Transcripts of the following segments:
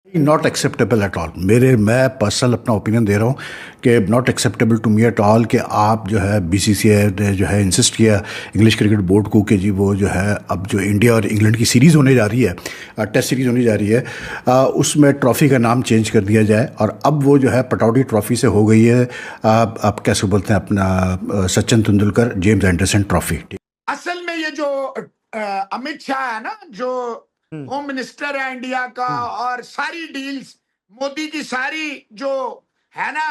Not acceptable at all. मैं personal अपना opinion दे रहा हूँ कि not acceptable to me at all कि आप जो है बीसीसीआई ने जो है इंसिस्ट किया इंग्लिश क्रिकेट बोर्ड को कि जी वो जो है अब जो इंडिया और इंग्लैंड की सीरीज़ होने जा रही है, टेस्ट सीरीज़ होने जा रही है, उसमें ट्रॉफ़ी का नाम चेंज कर दिया जाए और अब वो जो है पटौडी ट्रॉफ़ी से हो गई है आप कैसे बोलते हैं अपना Sachin Tendulkar James Anderson trophy. असल में ये जो अमित शाह है ना, जो होम मिनिस्टर है इंडिया का, और सारी डील्स मोदी की सारी जो है ना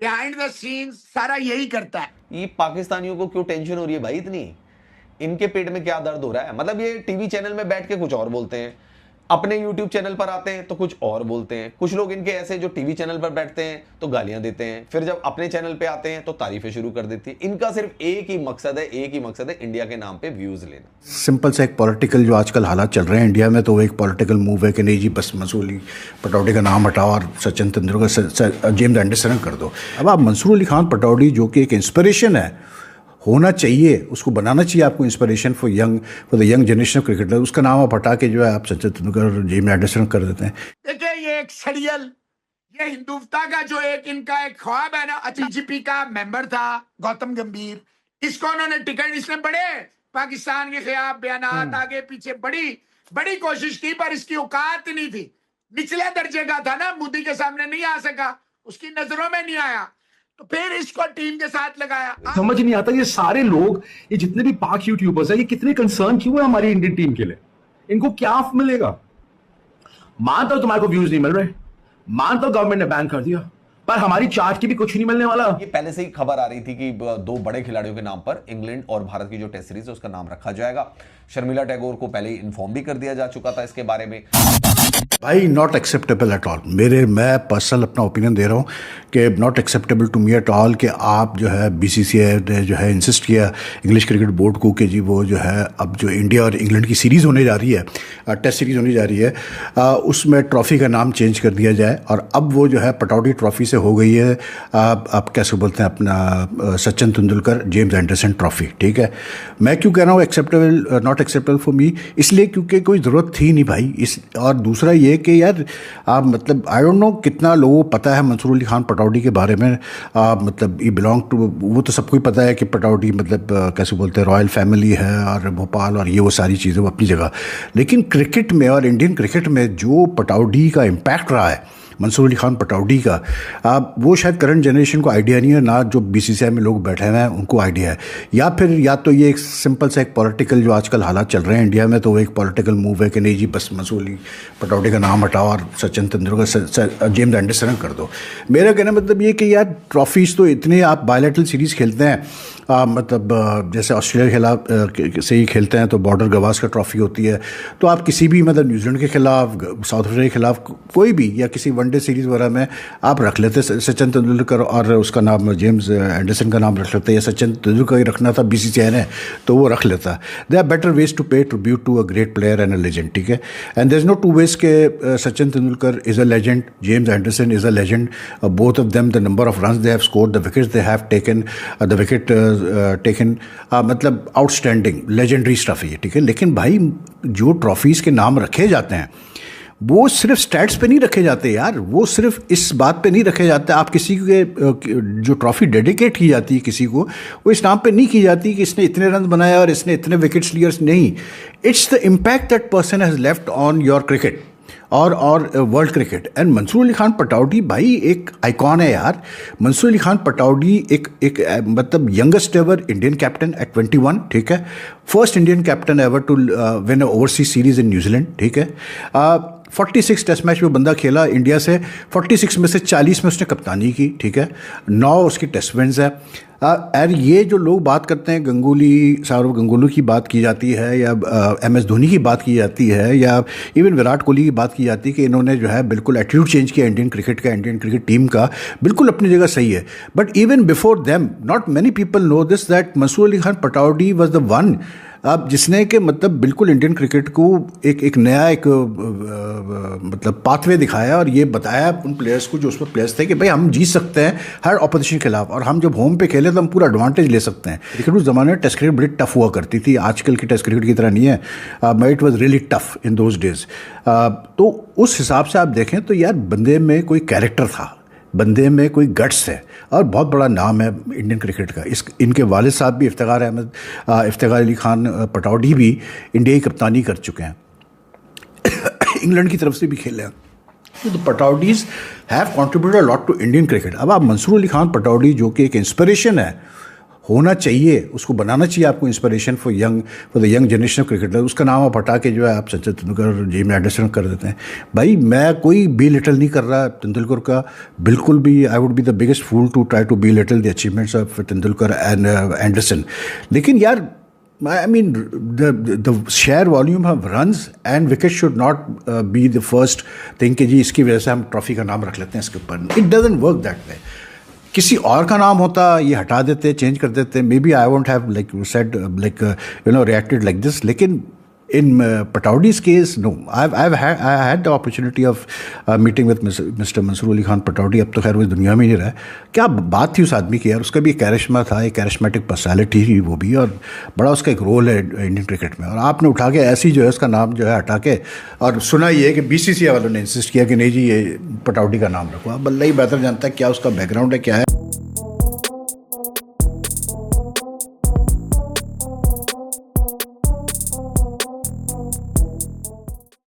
बिहाइंड द सीन्स सारा यही करता है। ये पाकिस्तानियों को क्यों टेंशन हो रही है भाई इतनी? इनके पेट में क्या दर्द हो रहा है? मतलब ये टीवी चैनल में बैठ के कुछ और बोलते हैं, अपने यूट्यूब चैनल पर आते हैं तो कुछ और बोलते हैं। कुछ लोग इनके ऐसे जो टीवी चैनल पर बैठते हैं तो गालियां देते हैं, फिर जब अपने चैनल पे आते हैं तो तारीफें शुरू कर देती है। इनका सिर्फ एक ही मकसद है इंडिया के नाम पे व्यूज लेना। सिंपल सा एक पॉलिटिकल जो आजकल हालात चल रहे हैं इंडिया में, तो वो एक पॉलिटिकल मूव है कि नहीं जी बस मंसूर अली पटौडी का नाम हटाओ और सचिन तेंदुलकर जेम्स एंडरसन कर दो। अब आप मंसूर अली खान पटौडी जो कि एक इंस्पिरेशन है, होना चाहिए, उसको बनाना चाहिए आपको inspiration for the young generation of cricketer, उसका नाम आप हटा के जो है आप सचिन तेंदुलकर जेम्स एंडरसन कर देते हैं। देखिए ये एक सड़ियल, ये हिंदुत्व का जो एक इनका एक ख्वाब है ना। बीजेपी का मेंबर था गौतम गंभीर, इसको उन्होंने टिकट, इसने बड़े पाकिस्तान के खिलाफ बयानात आगे पीछे बड़ी कोशिश की, पर इसकी औकात नहीं थी, निचले दर्जे का था ना, मोदी के सामने नहीं आ सका, उसकी नजरों में नहीं आया, तो फिर इसको टीम के साथ लगाया। समझ नहीं आता ये सारे लोग, ये जितने भी पाक यूट्यूबर्स है, ये कितने कंसर्न क्यों है हमारी इंडियन टीम के लिए? इनको क्या मिलेगा? मानता हूं तुम्हारे को व्यूज नहीं मिल रहे, मानता हूं गवर्नमेंट ने बैन कर दिया, पर हमारी चार्ट की भी कुछ नहीं मिलने वाला। ये पहले से ही खबर आ रही थी कि दो बड़े खिलाड़ियों के नाम पर इंग्लैंड और भारत की जो टेस्ट सीरीज है उसका नाम रखा जाएगा। शर्मिला टैगोर को पहले ही इन्फॉर्म भी कर दिया जा चुका था इसके बारे में। भाई नॉट एक्सेप्टेबल एट ऑल। मैं पर्सनल अपना ओपिनियन दे रहा हूँ कि not acceptable to me at all कि आप जो है बीसीसीआई ने जो है इंसिस्ट किया इंग्लिश क्रिकेट बोर्ड को कि जी वो जो है अब जो इंडिया और इंग्लैंड की सीरीज़ होने जा रही है, टेस्ट सीरीज़ होने जा रही है, उसमें ट्रॉफ़ी का नाम चेंज कर दिया जाए और अब वो जो है पटौडी ट्रॉफ़ी से हो गई है आप कैसे बोलते हैं अपना Sachin Tendulkar James Anderson trophy. ठीक है, मैं क्यों कह रहा हूँ acceptable, not acceptable for me, इसलिए क्योंकि कोई ज़रूरत थी नहीं भाई इस, और दूसरा ये कि यार आप मतलब आई डोंट नो कितना लोगों को पता है मंसूर अली खान पटौडी के बारे में। मतलब ये बिलोंग टू, वो तो सबको ही पता है कि पटौडी मतलब कैसे बोलते हैं रॉयल फैमिली है और भोपाल और ये वो सारी चीज़ें वो अपनी जगह, लेकिन क्रिकेट में और इंडियन क्रिकेट में जो पटौडी का इम्पैक्ट रहा है मंसूर अली खान पटौडी का, वो शायद करंट जनरेशन को आइडिया नहीं है, ना जो बीसीसीआई में लोग बैठे हुए हैं उनको आइडिया है, या तो ये एक सिंपल सा एक पॉलिटिकल जो आजकल हालात चल रहे हैं इंडिया में, तो वो एक पॉलिटिकल मूव है कि नहीं जी बस मंसूर अली पटौडी का नाम हटाओ और सचिन तेंदुलकर जेम्स एंडरसन कर दो। मेरा कहना मतलब ये कि यार ट्रॉफीज़ तो इतने आप बायलैटरल सीरीज़ खेलते हैं, मतलब जैसे ऑस्ट्रेलिया के खिलाफ से ही खेलते हैं तो बॉर्डर गवास्कर ट्रॉफी होती है, तो आप किसी भी मतलब न्यूजीलैंड के खिलाफ, साउथ अफ्रीका के खिलाफ कोई भी या किसी वनडे सीरीज़ वगैरह में आप रख लेते सचिन तेंदुलकर और उसका नाम जेम्स एंडरसन का नाम रख लेते, या सचिन तेंदुलकर ही रखना था बीसीसीआई ने तो वो रख लेता। They are better ways to pay tribute to a great player and a legend. ठीक है, and there is no two ways के Sachin Tendulkar is a legend, James Anderson is a legend, both of them the number of runs they have scored, the wickets they have taken, the wicket taken, मतलब outstanding legendary stuff है। ठीक है, लेकिन भाई जो trophies के नाम रखे जाते हैं वो सिर्फ स्टैट्स पे नहीं रखे जाते यार, वो सिर्फ इस बात पे नहीं रखे जाते, आप किसी के जो ट्रॉफी डेडिकेट की जाती है किसी को, वो इस नाम पे नहीं की जाती कि इसने इतने रन बनाया और इसने इतने विकेट्स लिए, नहीं, it's the impact that person has left on your cricket और world cricket. And Mansoor Ali Khan Pataudi भाई एक आइकॉन है यार। मंसूर अली खान पटौडी एक मतलब youngest ever Indian captain at 21। ठीक है, first Indian captain ever to win a overseas series in New Zealand. ठीक है, 46 टेस्ट मैच में बंदा खेला इंडिया से, 46 में से 40 में उसने कप्तानी की। ठीक है, 9 उसकी टेस्ट विन्स है। और ये जो लोग बात करते हैं गंगुली, सौरव गंगुली की बात की जाती है या MS धोनी की बात की जाती है या इवन विराट कोहली की बात की जाती है कि इन्होंने जो है बिल्कुल एटीट्यूड चेंज किया इंडियन क्रिकेट टीम का, बिल्कुल अपनी जगह सही है, but even before them not many people know this that Mansoor Ali Khan Pataudi was the one अब जिसने कि मतलब बिल्कुल इंडियन क्रिकेट को एक नया मतलब पाथवे दिखाया और ये बताया उन प्लेयर्स को जो उसमें प्लेयर्स थे कि भाई हम जीत सकते हैं हर ऑपोजिशन के खिलाफ, और हम जब होम पे खेले तो हम पूरा एडवांटेज ले सकते हैं। क्रिकेट उस ज़माने में टेस्ट क्रिकेट बड़ी टफ हुआ करती थी, आजकल की टेस्ट क्रिकेट की तरह नहीं है। It was really tough in those days. तो उस हिसाब से आप देखें तो यार बंदे में कोई कैरेक्टर था, बंदे में कोई गट्स है, और बहुत बड़ा नाम है इंडियन क्रिकेट का। इनके वालिद साहब भी इफ्तिखार अली खान पटौडी भी इंडिया की कप्तानी कर चुके हैं, इंग्लैंड की तरफ से भी खेले हैं। तो Pataudis have contributed lot to Indian cricket. अब आप मंसूर अली खान पटौडी जो कि एक इंस्पिरेशन है, होना चाहिए, उसको बनाना चाहिए आपको inspiration for the young generation of cricketer. उसका नाम आप हटा के जो है आप सचिन तेंदुलकर, जेम्स एंडरसन कर देते हैं। भाई मैं कोई बी लिटल नहीं कर रहा तेंदुलकर का, बिल्कुल भी। I would be the biggest fool to try to belittle the achievements of Tendulkar and Anderson. लेकिन यार I mean, the share volume of runs and wickets should not be the first thing कि जी इसकी वजह से हम trophy का नाम रख लेते हैं इसके ऊपर। It doesn't work that way। किसी और का नाम होता, ये हटा देते, चेंज कर देते, maybe I won't have like said like reacted like this. लेकिन in Pataudi's case, no. I had the opportunity of meeting with Mr. Mansoor Ali Khan Pataudi। अब तो खैर वो इस दुनिया में ही नहीं रहा है। क्या बात थी उस आदमी की यार, उसका भी एक कैरिश्मा था, एक कैरिश्मेटिक पर्सनैलिटी थी वो भी, और बड़ा उसका एक रोल है इंडियन क्रिकेट में। और आपने उठा के ऐसी जो है उसका नाम जो है हटा के, और सुना ये है कि BCCI वालों ने इंसिस्ट किया कि नहीं जी ये पटौडी का नाम रखो। अब अल्लाह ही बेहतर जानता है क्या उसका बैकग्राउंड है, क्या है।